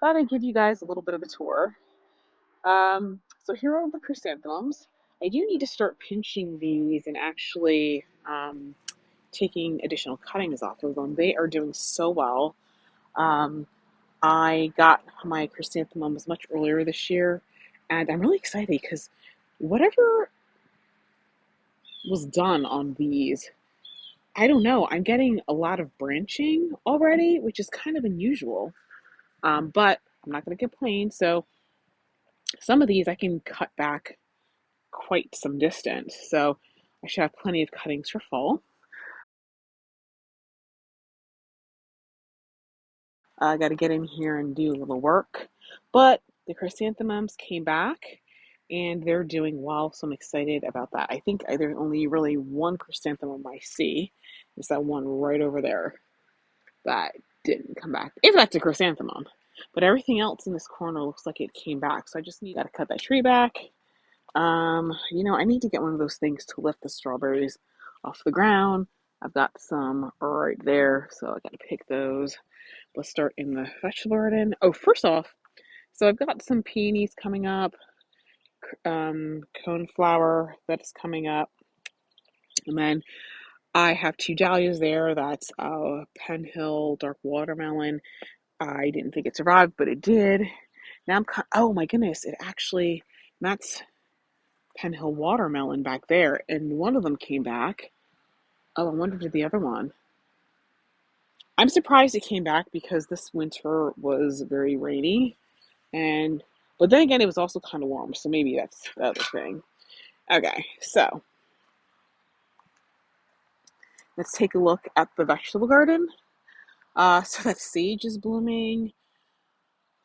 thought I'd give you guys a little bit of a tour. So here are the chrysanthemums. I do need to start pinching these and actually taking additional cuttings off of them. They are doing so well. Um, I got my chrysanthemums much earlier this year, and I'm really excited because whatever was done on these, I don't know, I'm getting a lot of branching already, which is kind of unusual. But I'm not going to complain. So some of these I can cut back quite some distance. So I should have plenty of cuttings for fall. I got to get in here and do a little work. But the chrysanthemums came back and they're doing well. So I'm excited about that. I think there's only really one chrysanthemum I see. It's that one right over there that didn't come back. If that's a chrysanthemum. But everything else in this corner looks like it came back. So I just need to cut that tree back. I need to get one of those things to lift the strawberries off the ground. I've got some right there, so I gotta pick those. Let's start in the vegetable garden. Oh, first off, so I've got some peonies coming up, coneflower that's coming up, and then I have two dahlias there. That's Penn Hill dark watermelon. I didn't think it survived, but it did. Now oh my goodness, it actually, that's Penn Hill watermelon back there, and one of them came back. Oh, I wonder did the other one. I'm surprised it came back because this winter was very rainy, and but then again, it was also kind of warm, so maybe that's the other thing. Okay, so let's take a look at the vegetable garden. So that sage is blooming.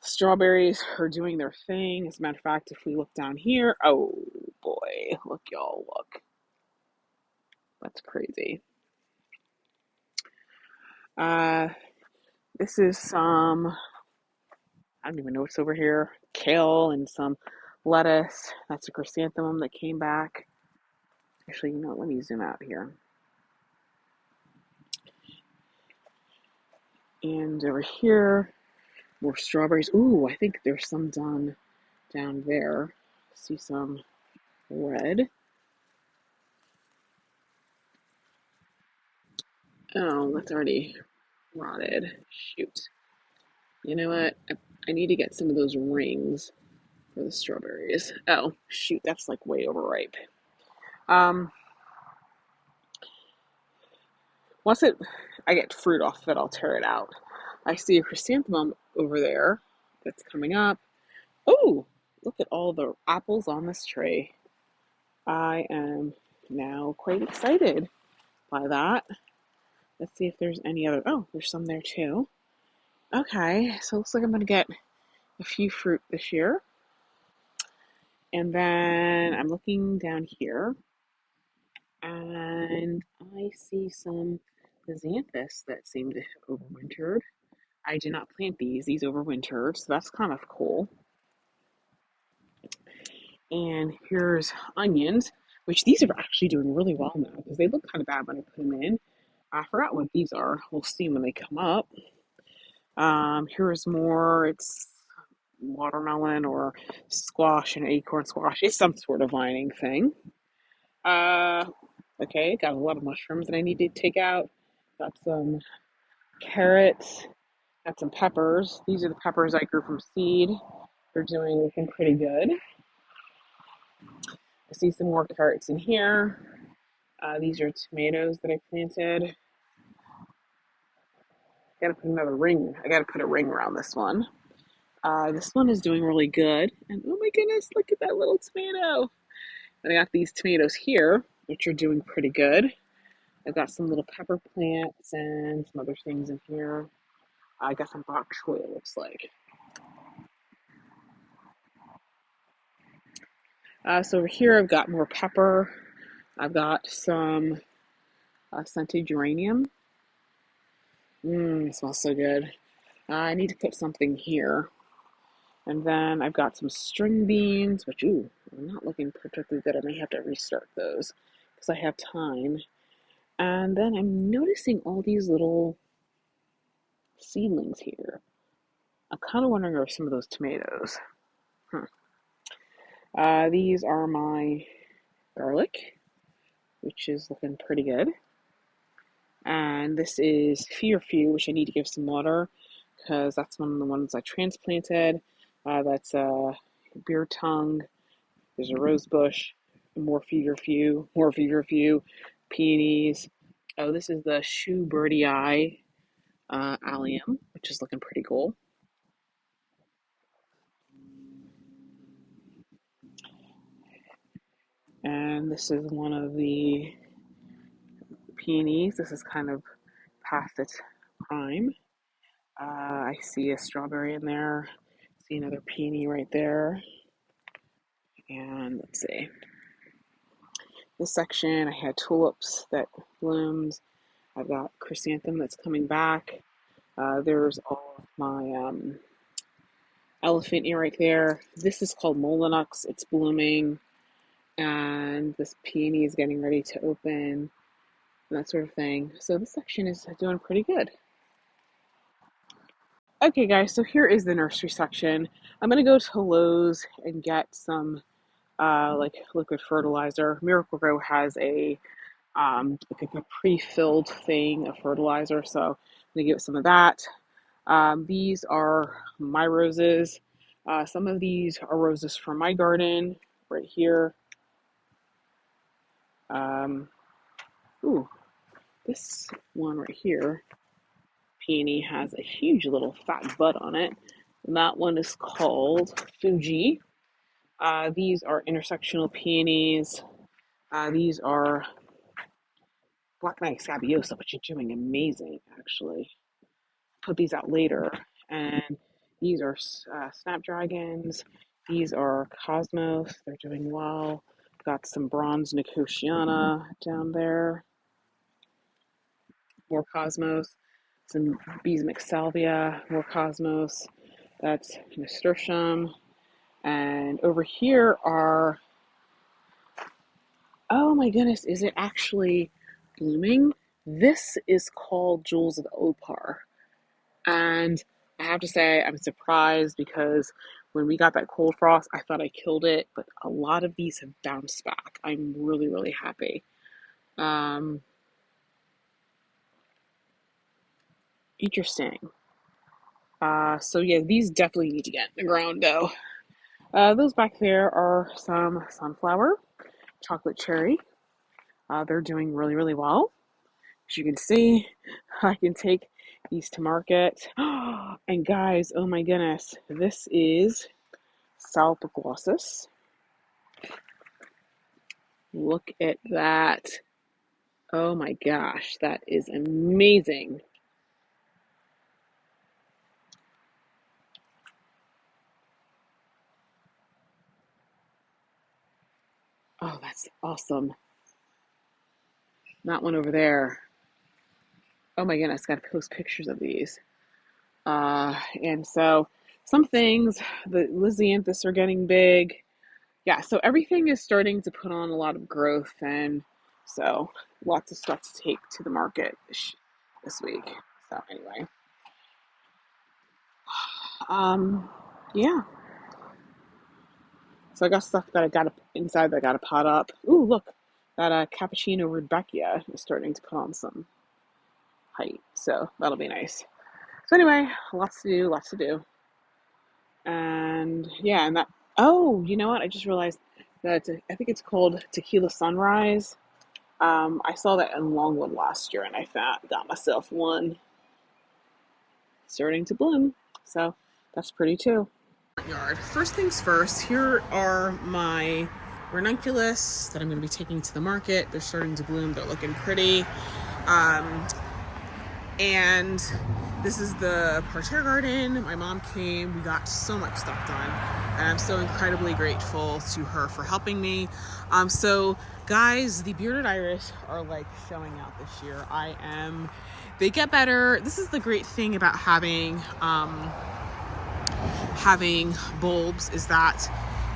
Strawberries are doing their thing. As a matter of fact, if we look down here, oh boy, look, y'all, look. That's crazy. Uh, this is some, I don't even know what's over here, kale and some lettuce. That's a chrysanthemum that came back. Actually, let me zoom out here. And over here, more strawberries. Ooh, I think there's some done down there. See some red. Oh, that's already rotted. Shoot. You know what? I need to get some of those rings for the strawberries. Oh, shoot, that's like way overripe. Um, once I get fruit off of it, I'll tear it out. I see a chrysanthemum over there that's coming up. Oh, look at all the apples on this tree. I am now quite excited by that. Let's see if there's any other. Oh, there's some there too. Okay, so it looks like I'm going to get a few fruit this year. And then I'm looking down here and I see some xanthus that seem to have overwintered. I did not plant these overwintered, so that's kind of cool. And here's onions, which these are actually doing really well now because they look kind of bad when I put them in. I forgot what these are. We'll see when they come up. Here's more. It's watermelon or squash and acorn squash. It's some sort of vining thing. Uh, okay, got a lot of mushrooms that I need to take out. Got some carrots. Got some peppers. These are the peppers I grew from seed. They're looking pretty good. I see some more carrots in here. These are tomatoes that I planted. Gotta put another ring. I gotta put a ring around this one. This one is doing really good. And oh my goodness, look at that little tomato. And I got these tomatoes here, which are doing pretty good. I've got some little pepper plants and some other things in here. I got some bok choy, it looks like. So over here, I've got more pepper. I've got some scented geranium. It smells so good. I need to put something here. And then I've got some string beans, which, ooh, are not looking particularly good. I may have to restart those because I have time. And then I'm noticing all these little seedlings here. I'm kind of wondering over some of those tomatoes. Huh. These are my garlic, which is looking pretty good. And this is Few, which I need to give some water because that's one of the ones I transplanted. That's a beard tongue. There's a rose bush, more Few, peonies. Oh, this is the Shoe Birdie Eye allium, which is looking pretty cool. And this is one of the peonies. This is kind of past its prime. I see a strawberry in there. See another peony right there. And let's see. This section, I had tulips that bloomed. I've got chrysanthemum that's coming back. There's all of my elephant ear right there. This is called Molinux. It's blooming. And this peony is getting ready to open. And that sort of thing. So this section is doing pretty good. Okay, guys, so here is the nursery section. I'm going to go to Lowe's and get some like liquid fertilizer. Miracle-Gro has like a pre-filled thing of fertilizer, so I'm gonna give it some of that. These are my roses. Some of these are roses from my garden right here. Ooh, this one right here, peony, has a huge little fat bud on it, and that one is called Fuji. These are intersectional peonies. These are Black Knight Scabiosa, which are doing amazing, actually. Put these out later. And these are Snapdragons. These are Cosmos. They're doing well. Got some Bronze Nicotiana down there. More Cosmos. Some Beesmic Salvia. More Cosmos. That's Nasturtium. And over here are, oh my goodness, is it actually blooming? This is called Jewels of Opar. And I have to say, I'm surprised because when we got that cold frost, I thought I killed it, but a lot of these have bounced back. I'm really, really happy. Interesting. So yeah, these definitely need to get in the ground though. Those back there are some sunflower, chocolate cherry. They're doing really, really well. As you can see, I can take these to market. And guys, oh my goodness, this is Salpiglossus. Look at that. Oh my gosh, that is amazing. Oh, that's awesome. That one over there. Oh my goodness, gotta post pictures of these. And so some things, the Lisianthus are getting big. Yeah, so everything is starting to put on a lot of growth, and so lots of stuff to take to the market this week. So anyway, yeah. So I got stuff that I got inside that I got to pot up. Ooh, look, that Cappuccino Rudbeckia is starting to put on some height, so that'll be nice. So anyway, lots to do, lots to do, and yeah, and that. Oh, you know what? I just realized that I think it's called Tequila Sunrise. I saw that in Longwood last year, and I got myself one starting to bloom. So that's pretty too. Yard. First things first, here are my ranunculus that I'm going to be taking to the market. They're starting to bloom. They're looking pretty. And this is the parterre garden. My mom came. We got so much stuff done. And I'm so incredibly grateful to her for helping me. So guys, the bearded iris are like showing out this year. They get better. This is the great thing about having bulbs, is that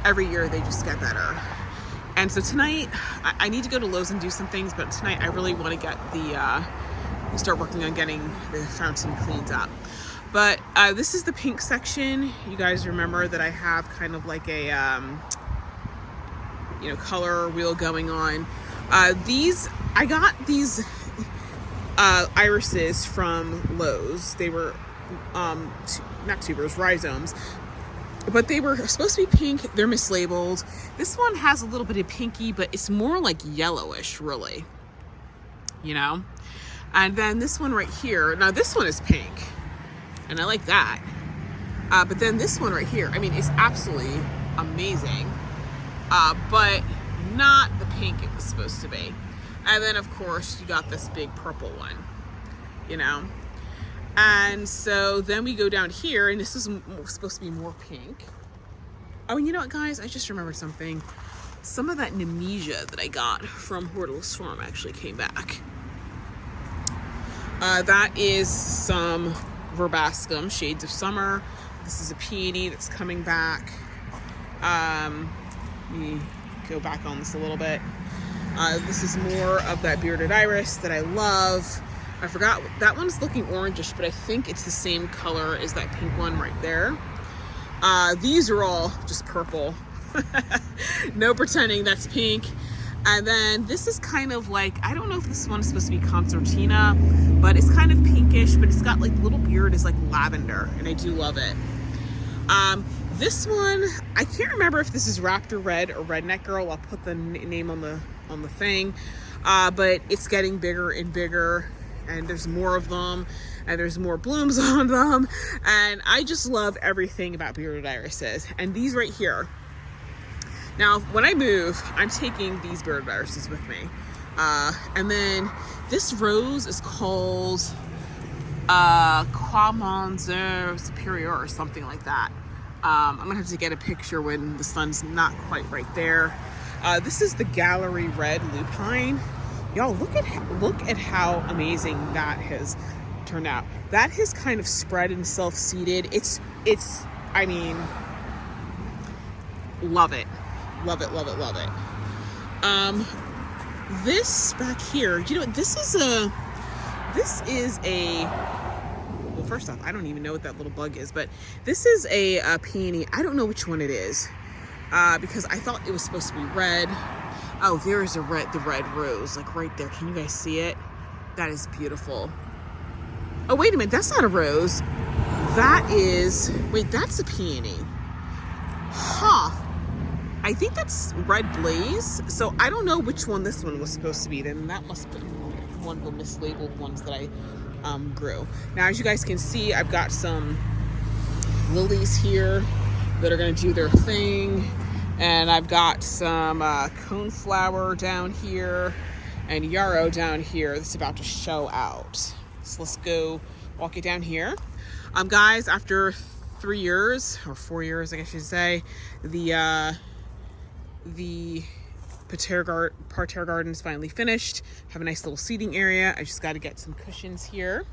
every year they just get better. And so tonight I need to go to Lowe's and do some things, but tonight I really want to get start working on getting the fountain cleaned up. But this is the pink section. You guys remember that I have kind of like a color wheel going on. I got these irises from Lowe's. They were not tubers, rhizomes, but they were supposed to be pink. They're mislabeled. This one has a little bit of pinky, but it's more like yellowish, really, and then this one right here, now this one is pink and I like that, but then this one right here, I mean, it's absolutely amazing, but not the pink it was supposed to be. And then of course you got this big purple one, and so then we go down here, and this is supposed to be more pink. Oh, and you know what, guys, I just remembered something. Some of that Nemesia that I got from Hortulus Farm actually came back. That is some Verbascum, Shades of Summer. This is a peony that's coming back. Let me go back on this a little bit. This is more of that bearded iris that I love. I forgot, that one's looking orangish, but I think it's the same color as that pink one right there. These are all just purple. No pretending that's pink. And then this is kind of like, I don't know if this one's supposed to be concertina, but it's kind of pinkish, but it's got like, the little beard is like lavender, and I do love it. This one, I can't remember if this is Raptor Red or Redneck Girl. I'll put the name on the thing, but it's getting bigger and bigger, and there's more of them, and there's more blooms on them, and I just love everything about bearded irises. And these right here, now when I move, I'm taking these bearded irises with me, and then this rose is called Quamonzer Superior or something like that. I'm gonna have to get a picture when the sun's not quite right there. This is the Gallery Red Lupine. Y'all, look at how amazing that has turned out. That has kind of spread and self-seeded. It's I mean, love it. Love it, love it, love it. This back here, this is a well, first off, I don't even know what that little bug is, but this is a peony. I don't know which one it is, because I thought it was supposed to be red. Oh, there's the red rose, like right there. Can you guys see it? That is beautiful. Oh, wait a minute, that's not a rose. That's a peony. Huh. I think that's Red Blaze. So I don't know which one this one was supposed to be. Then that must be one of the mislabeled ones that I grew. Now, as you guys can see, I've got some lilies here that are going to do their thing, and I've got some coneflower down here and yarrow down here that's about to show out. So let's go walk it down here. Guys, after 3 years or 4 years, I guess you should say, the parterre garden is finally finished. Have a nice little seating area. I just got to get some cushions here.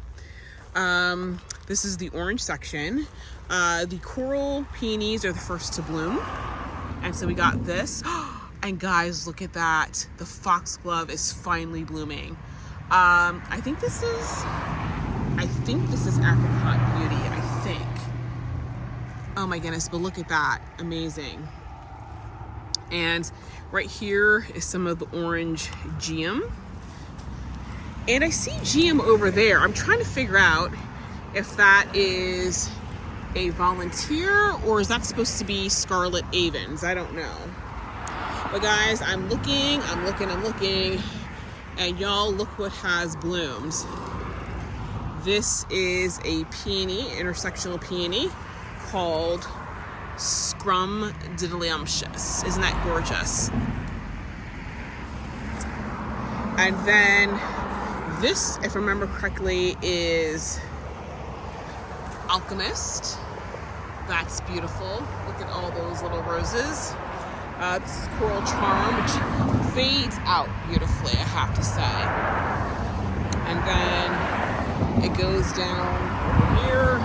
This is the orange section. The coral peonies are the first to bloom, and so we got this. And guys, look at that. The foxglove is finally blooming. I think this is Apricot Beauty, I think. Oh my goodness, but look at that. Amazing. And right here is some of the orange geum. And I see geum over there. I'm trying to figure out if that is a volunteer or is that supposed to be Scarlet Avens? I don't know. But guys, I'm looking, and y'all, look what has bloomed. This is a peony, intersectional peony, called Scrum Diddlyumptious. Isn't that gorgeous? And then this, if I remember correctly, is Alchemist. That's beautiful. Look at all those little roses. This is Coral Charm, which fades out beautifully, I have to say. And then it goes down here.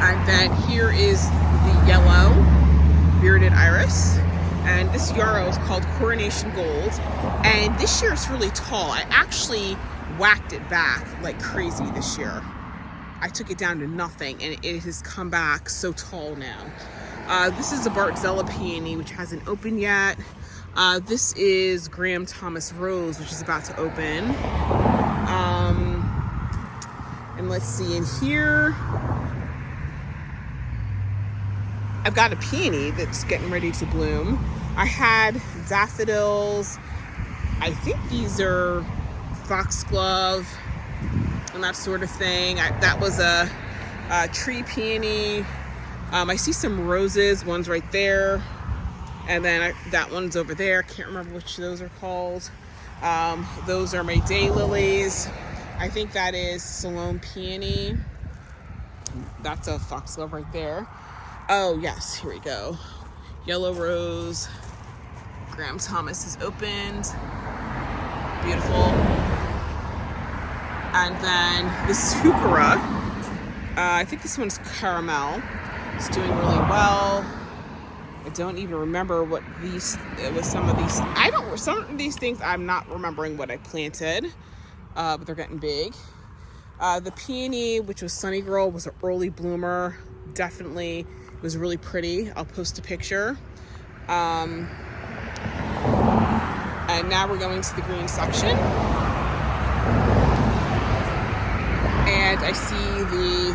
And then here is the yellow bearded iris. And this yarrow is called Coronation Gold. And this year it's really tall. I actually whacked it back like crazy this year. I took it down to nothing, and it has come back so tall now. This is a Bartzella peony, which hasn't opened yet. This is Graham Thomas Rose, which is about to open. And let's see, in here, I've got a peony that's getting ready to bloom. I had daffodils. I think these are foxglove and that sort of thing. That was a tree peony. I see some roses. One's right there. And then that one's over there. Can't remember which those are called. Those are my daylilies. I think that is Salome peony. That's a foxglove right there. Oh, yes, here we go. Yellow rose. Graham Thomas has opened. Beautiful. And then this is Heuchera. I think this one's caramel. It's doing really well. I don't even remember what some of these things I'm not remembering what I planted, but they're getting big. The peony, which was Sunny Girl, was an early bloomer. Definitely, it was really pretty. I'll post a picture. And now we're going to the green section. And I see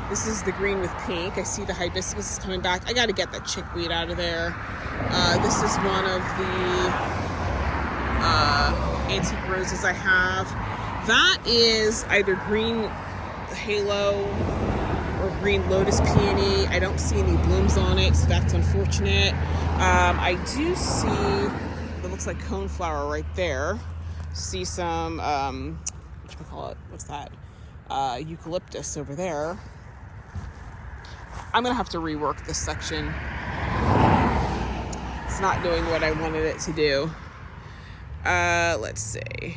this is the green with pink. I see the hibiscus is coming back. I got to get that chickweed out of there. This is one of the antique roses I have. That is either green halo or green lotus peony. I don't see any blooms on it, so that's unfortunate. I do see what looks like coneflower right there. See some, what's that? Eucalyptus over there. I'm gonna have to rework this section. It's not doing what I wanted it to do. Let's see.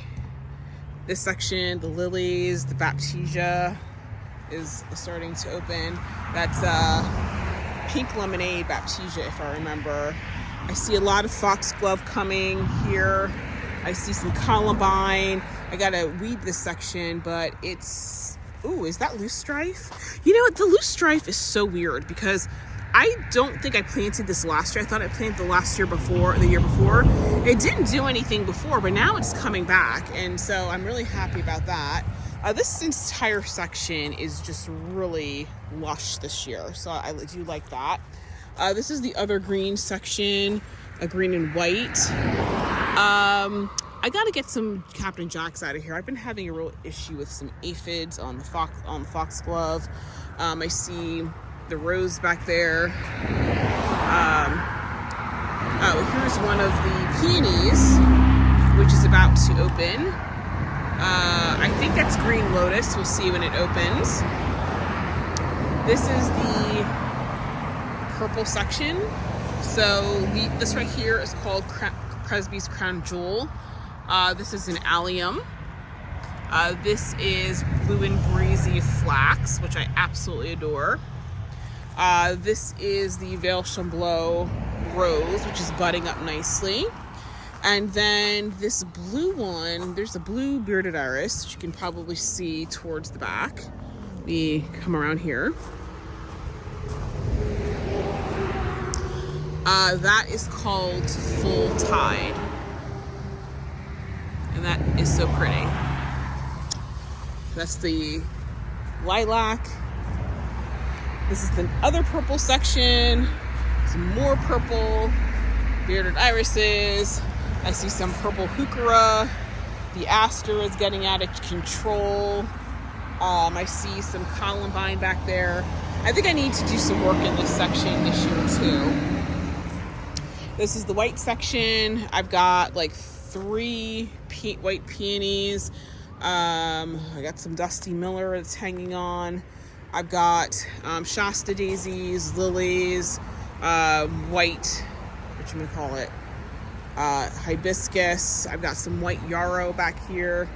This section, the lilies, the Baptisia is starting to open. That's pink lemonade Baptisia, if I remember. I see a lot of foxglove coming here. I see some columbine. I gotta weed this section, but it's, ooh, is that loosestrife? You know what, the loosestrife is so weird because I don't think I planted this last year. I thought I planted the year before. It didn't do anything before, but now it's coming back. And so I'm really happy about that. This entire section is just really lush this year. So I do like that. This is the other green section, a green and white. I got to get some Captain Jacks out of here. I've been having a real issue with some aphids on the foxglove. I see the rose back there. Here's one of the peonies, which is about to open. I think that's green lotus. We'll see when it opens. This is the purple section. So this right here is called Presby's Crown Jewel. This is an allium. This is Blue and Breezy Flax, which I absolutely adore. This is the Vale Chamblot Rose, which is budding up nicely. And then this blue one, there's a blue bearded iris, which you can probably see towards the back. Let me come around here. That is called Full Tide. And that is so pretty. That's the lilac. This is the other purple section. Some more purple bearded irises. I see some purple heuchera. The aster is getting out of control. I see some columbine back there. I think I need to do some work in this section this year too. This is the white section. I've got like 3 white peonies. I got some Dusty Miller that's hanging on. I've got Shasta daisies, lilies, white, hibiscus. I've got some white yarrow back here.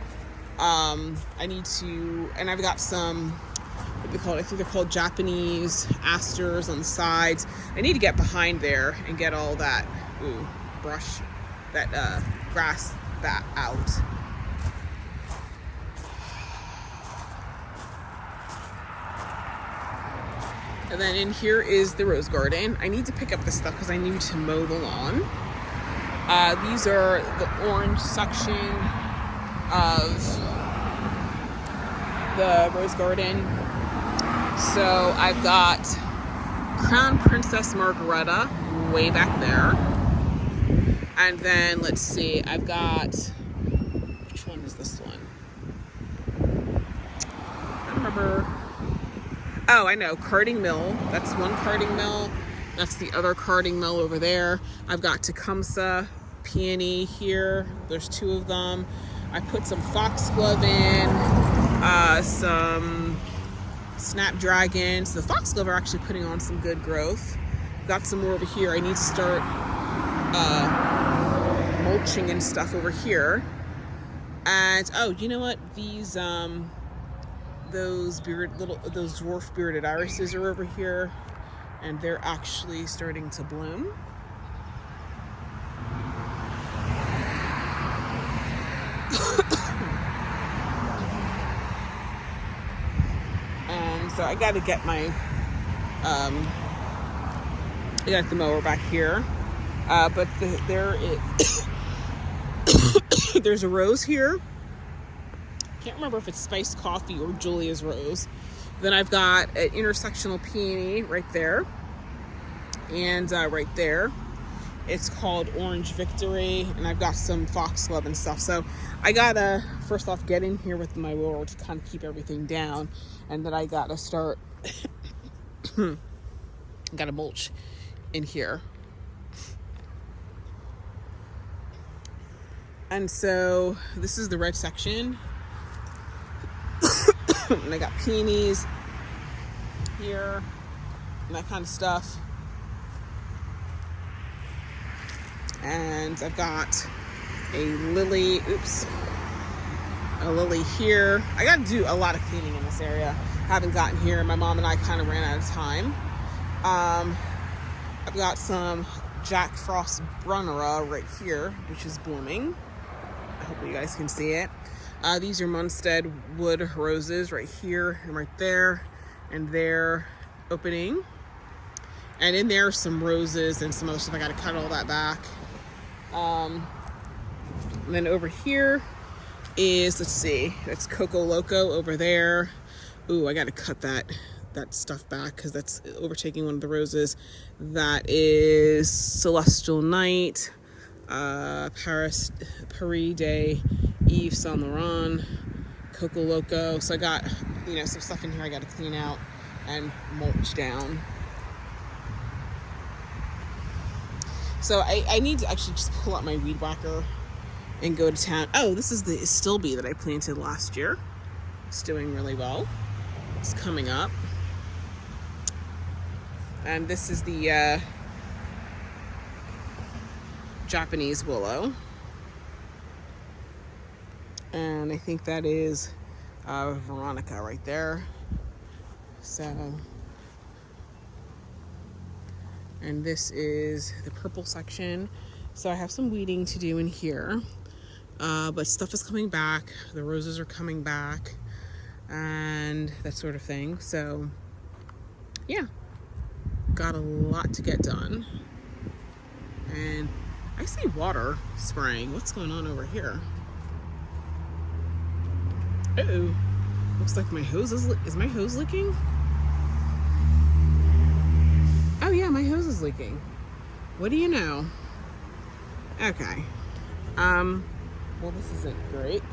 And I've got some, what they call it, I think they're called Japanese asters on the sides. I need to get behind there and get all that, grass that out. And then in here is the rose garden. I need to pick up this stuff because I need to mow the lawn. These are the orange section of the rose garden. So I've got Crown Princess Margareta way back there. And then let's see, I've got, which one is this one? I don't remember. Oh, I know, Carding Mill. That's one Carding Mill. That's the other Carding Mill over there. I've got Tecumseh peony here. There's two of them. I put some foxglove in, some snapdragons. The foxglove are actually putting on some good growth. Got some more over here. I need to start mulching and stuff over here. And oh, you know what? These those dwarf bearded irises are over here, and they're actually starting to bloom. And so I got to get my I got the mower back here, but there is there's a rose here. Can't remember if it's spiced coffee or Julia's rose. Then I've got an intersectional peony right there, and right there it's called Orange Victory, and I've got some foxglove and stuff. So I gotta first off get in here with my mower to kind of keep everything down, and then I gotta start gotta mulch in here. And so this is the red section. And I got peonies here and that kind of stuff. And I've got a lily, a lily here. I got to do a lot of cleaning in this area. Haven't gotten here. My mom and I kind of ran out of time. I've got some Jack Frost Brunnera right here, which is blooming. I hope you guys can see it. These are Munstead wood roses right here and right there, and they're opening. And in there are some roses and some other stuff. I got to cut all that back. And then over here is, let's see, that's Coco Loco over there. Ooh, I got to cut that stuff back because that's overtaking one of the roses. That is Celestial Night, Paris de Yves Saint Laurent, Coco Loco. So I got, some stuff in here I got to clean out and mulch down. So I need to actually just pull out my weed whacker and go to town. Oh, this is the Stilby that I planted last year. It's doing really well. It's coming up. And this is the Japanese willow. And I think that is Veronica right there. So, and this is the purple section. So I have some weeding to do in here. But stuff is coming back. The roses are coming back. And that sort of thing. So, yeah. Got a lot to get done. And I see water spraying. What's going on over here? Uh-oh. Looks like my hose is my hose leaking? Oh yeah, my hose is leaking. What do you know? Okay. Well, this isn't great.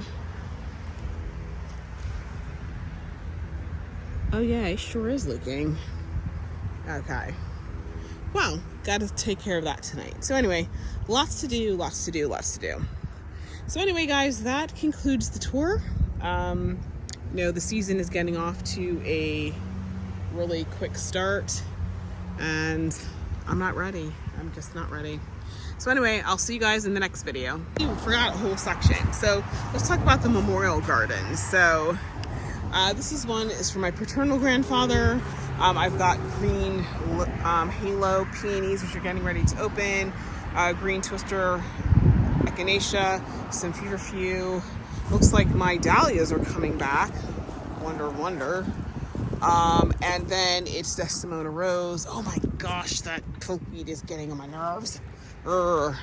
Oh yeah, it sure is leaking. Okay. Well, got to take care of that tonight. So anyway, lots to do. So anyway, guys, that concludes the tour. The season is getting off to a really quick start, and I'm not ready. I'm just not ready. So anyway, I'll see you guys in the next video. You forgot a whole section. So let's talk about the memorial gardens. So this is for my paternal grandfather. I've got green halo peonies, which are getting ready to open. Green twister echinacea, some feverfew. Looks like my dahlias are coming back. Wonder. And then it's Desdemona Rose. Oh my gosh, that pokeweed is getting on my nerves. Urgh.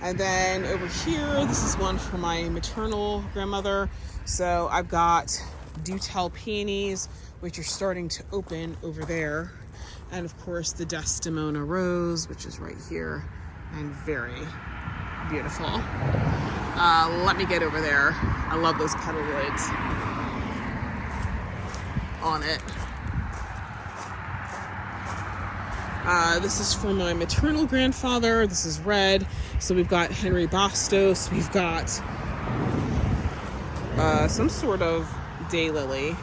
And then over here, this is one for my maternal grandmother. So I've got Do Tell peonies, which are starting to open over there. And of course the Desdemona Rose, which is right here and very beautiful. Let me get over there. I love those petal woods on it. This is for my maternal grandfather. This is red. So we've got Henry Bastos. We've got some sort of daylily.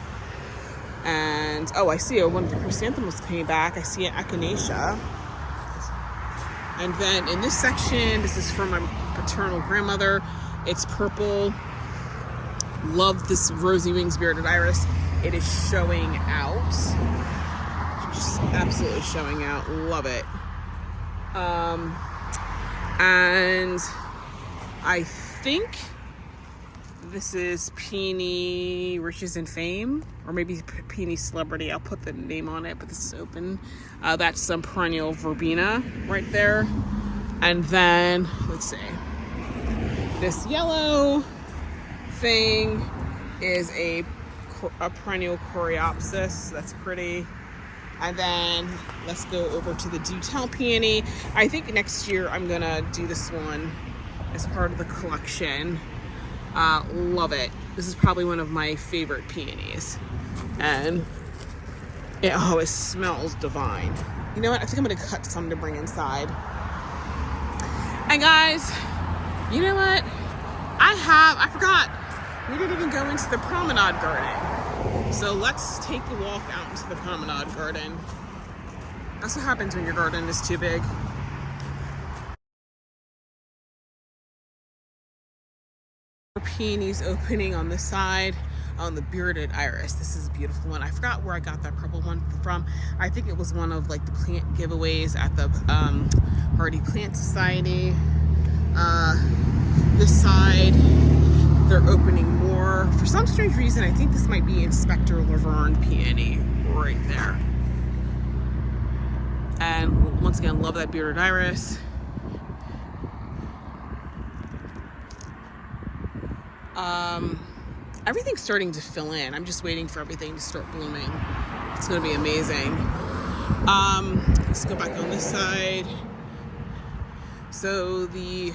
And, oh, I see one of the chrysanthemums came back. I see an echinacea. And then in this section, this is from my paternal grandmother. It's purple. Love this Rosy Wings Bearded Iris. It is showing out. Just absolutely showing out. Love it. And I think this is Peony Riches and Fame, or maybe Peony Celebrity. I'll put the name on it, but this is open. That's some perennial verbena right there. And then, let's see, this yellow thing is a perennial Coreopsis. That's pretty. And then let's go over to the Do Tell peony. I think next year I'm gonna do this one as part of the collection. Love it. This is probably one of my favorite peonies. And it smells divine. You know what? I think I'm gonna cut some to bring inside. And guys, you know what? I forgot. We didn't even go into the promenade garden. So let's take a walk out into the promenade garden. That's what happens when your garden is too big. Peonies opening on the side on the Bearded Iris. This is a beautiful one. I forgot where I got that purple one from. I think it was one of like the plant giveaways at the Hardy Plant Society. This side, they're opening more. For some strange reason, I think this might be Inspector Laverne peony right there. And once again, love that Bearded Iris. Everything's starting to fill in. I'm just waiting for everything to start blooming. It's going to be amazing. Let's go back on this side. So the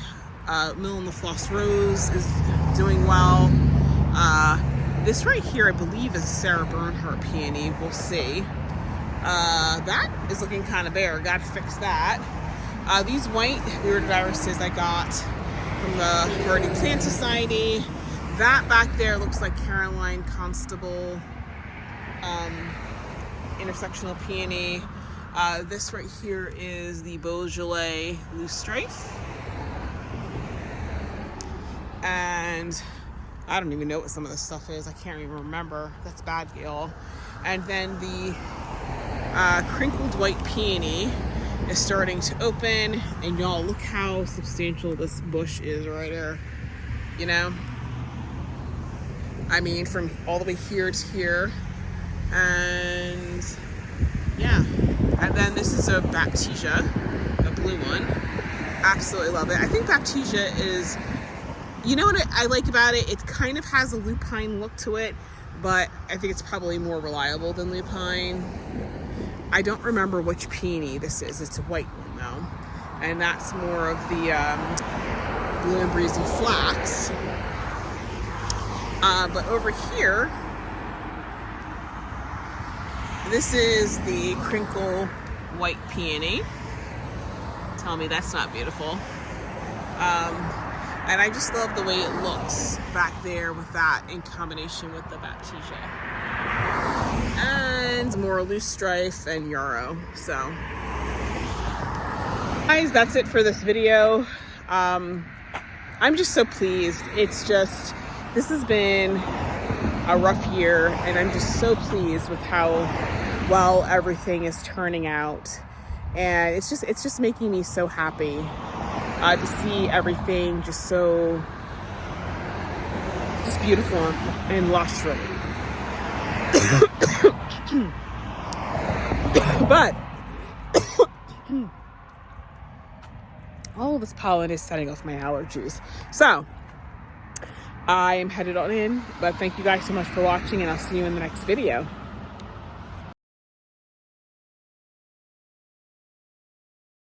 Mill and the Floss Rose is doing well. This right here, I believe, is Sarah Bernhardt peony. We'll see. That is looking kind of bare. Got to fix that. These white Bearded Irises I got from the Hardy Plant Society. That back there looks like Caroline Constable intersectional peony. This right here is the Beaujolais Loosestrife. And I don't even know what some of this stuff is. I can't even remember. That's bad, Gail. And then the Crinkled White Peony is starting to open. And y'all, look how substantial this bush is right here. You know? I mean, from all the way here to here. And yeah. And then this is a Baptisia, a blue one. Absolutely love it. I think Baptisia is, you know what I like about it? It kind of has a lupine look to it, but I think it's probably more reliable than lupine. I don't remember which peony this is. It's a white one though. And that's more of the Blue and Breezy Flax. But over here, this is the Crinkle White Peony. Tell me that's not beautiful. And I just love the way it looks back there with that in combination with the Baptisia. And more Loosestrife and Yarrow. So, guys, that's it for this video. I'm just so pleased. It's just, this has been a rough year, and I'm just so pleased with how well everything is turning out. And it's just making me so happy to see everything just so beautiful and lush, really. But all of this pollen is setting off my allergies. So I am headed on in, but thank you guys so much for watching, and I'll see you in the next video.